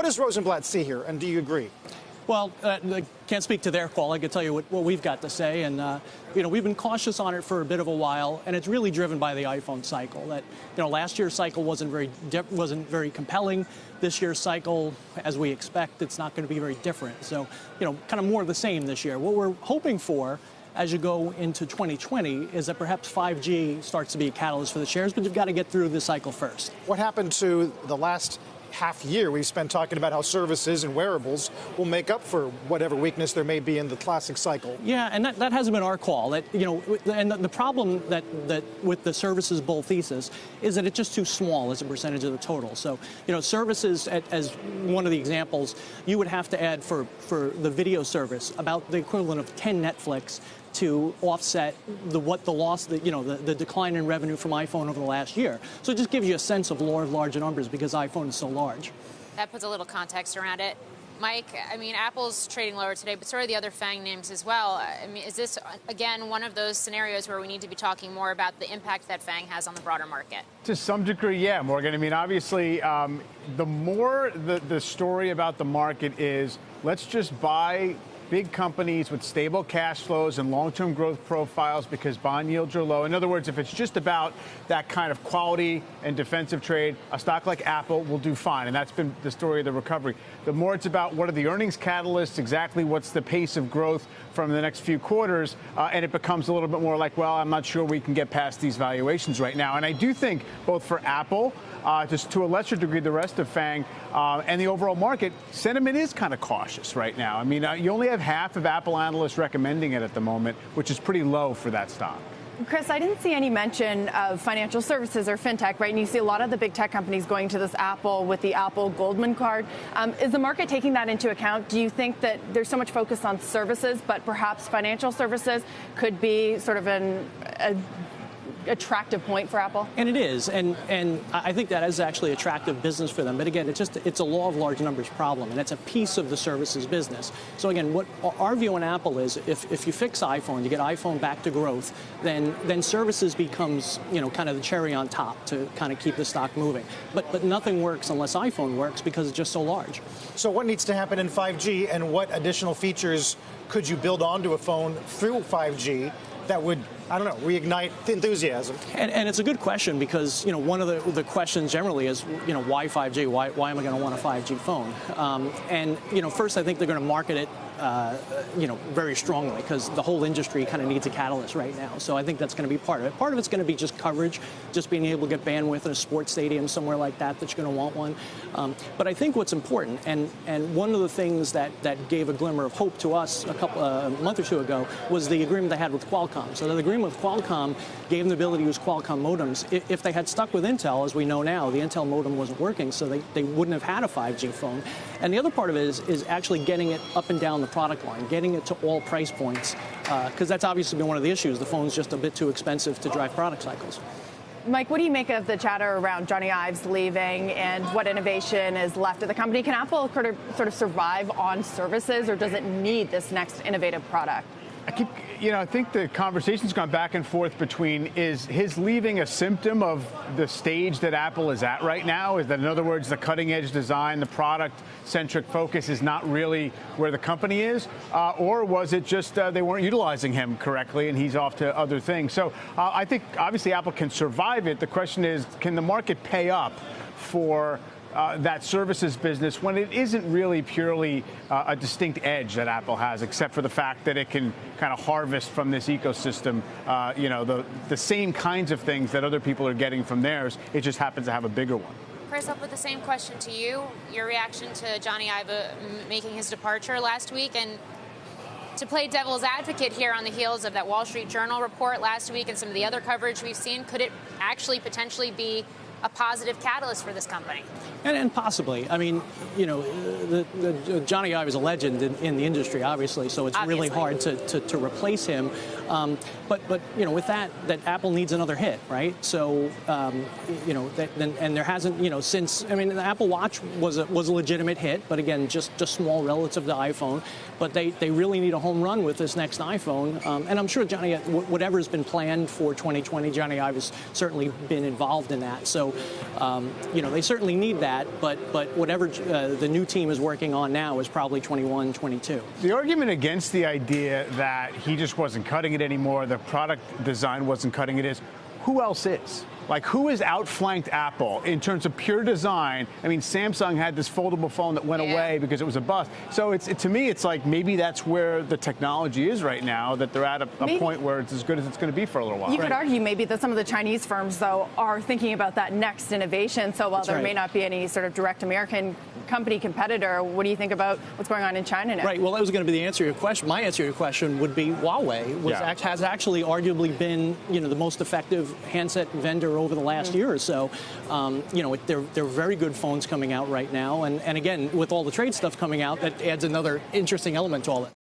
What does Rosenblatt see here, and do you agree? Well, I can't speak to their call. I can tell you what we've got to say. And, we've been cautious on it for a bit of a while, and it's really driven by the iPhone cycle. That, last year's cycle wasn't very compelling. This year's cycle, as we expect, it's not going to be very different. So, kind of more of the same this year. What we're hoping for as you go into 2020 is that perhaps 5G starts to be a catalyst for the shares, but you've got to get through the cycle first. What happened to the last half year we've spent talking about how services and wearables will make up for whatever weakness there may be in the classic cycle? Yeah, and that hasn't been our call. That and the problem that with the services bull thesis is that it's just too small as a percentage of the total. So services, as one of the examples, you would have to add for the video service about the equivalent of 10 Netflix to offset the decline in revenue from iPhone over the last year. So it just gives you a sense of larger numbers because iPhone is so large. That puts a little context around it. Mike, Apple's trading lower today, but so are the other FANG names as well. Is this, again, one of those scenarios where we need to be talking more about the impact that FANG has on the broader market? To some degree, yeah, Morgan. Obviously, the more the story about the market is, let's just buy big companies with stable cash flows and long-term growth profiles because bond yields are low. In other words, if it's just about that kind of quality and defensive trade, a stock like Apple will do fine. And that's been the story of the recovery. The more it's about what are the earnings catalysts, exactly what's the pace of growth from the next few quarters, and it becomes a little bit more like, well, I'm not sure we can get past these valuations right now. And I do think both for Apple, just to a lesser degree, the rest of FANG and the overall market, sentiment is kind of cautious right now. You only have half of Apple analysts recommending it at the moment, which is pretty low for that stock. Chris, I didn't see any mention of financial services or fintech, right? And you see a lot of the big tech companies going to this Apple with the Apple Goldman card. Is the market taking that into account? Do you think that there's so much focus on services, but perhaps financial services could be sort of an attractive point for Apple? And it is, and I think that is actually attractive business for them. But again, it's a law of large numbers problem, and it's a piece of the services business. So again, what our view on Apple is, if you fix iPhone, you get iPhone back to growth, then services becomes kind of the cherry on top to kind of keep the stock moving. But nothing works unless iPhone works because it's just so large. So what needs to happen in 5G, and what additional features could you build onto a phone through 5G that would, reignite the enthusiasm? And it's a good question because, one of the questions generally is, why 5G? Why am I going to want a 5G phone? First, I think they're going to market it, very strongly because the whole industry kind of needs a catalyst right now. So I think that's going to be part of it. Part of it's going to be just coverage, just being able to get bandwidth in a sports stadium somewhere like that you're going to want one. But I think what's important, and one of the things that gave a glimmer of hope to us a month or two ago was the agreement they had with Qualcomm. So the agreement with Qualcomm gave them the ability to use Qualcomm modems. If they had stuck with Intel, as we know now, the Intel modem wasn't working, so they wouldn't have had a 5G phone. And the other part of it is actually getting it up and down the product line, getting it to all price points, because that's obviously been one of the issues. The phone's just a bit too expensive to drive product cycles. Mike, what do you make of the chatter around Johnny Ives leaving and what innovation is left of the company? Can Apple sort of survive on services, or does it need this next innovative product? I think the conversation's gone back and forth between, is his leaving a symptom of the stage that Apple is at right now? Is that, in other words, the cutting edge design, the product-centric focus is not really where the company is? Or was it just they weren't utilizing him correctly and he's off to other things? So I think, obviously, Apple can survive it. The question is, can the market pay up for that services business when it isn't really purely a distinct edge that Apple has, except for the fact that it can kind of harvest from this ecosystem, the same kinds of things that other people are getting from theirs. It just happens to have a bigger one. Chris, I'll put the same question to you. Your reaction to Johnny Ive making his departure last week, and to play devil's advocate here on the heels of that Wall Street Journal report last week and some of the other coverage we've seen, could it actually potentially be a positive catalyst for this company? And possibly. Johnny Ive is a legend in the industry, obviously, so it's really hard to replace him. But with that Apple needs another hit, right? So, and there hasn't, since, the Apple Watch was a legitimate hit, but again, just small relative to iPhone. But they really need a home run with this next iPhone. And I'm sure whatever's been planned for 2020, Johnny Ive has certainly been involved in that. So So, they certainly need that, but whatever the new team is working on now is probably 21, 22. The argument against the idea that he just wasn't cutting it anymore, the product design wasn't cutting it, is who else is? Like, who has outflanked Apple in terms of pure design? I mean, Samsung had this foldable phone that went away because it was a bust. So to me, it's like maybe that's where the technology is right now, that they're at a point where it's as good as it's going to be for a little while. You could argue maybe that some of the Chinese firms, though, are thinking about that next innovation. So while there may not be any sort of direct American company competitor, what do you think about what's going on in China now? Right. Well, that was going to be the answer to your question. My answer to your question would be Huawei has actually arguably been, the most effective handset vendor over the last year or so. They're very good phones coming out right now. And again, with all the trade stuff coming out, that adds another interesting element to all that.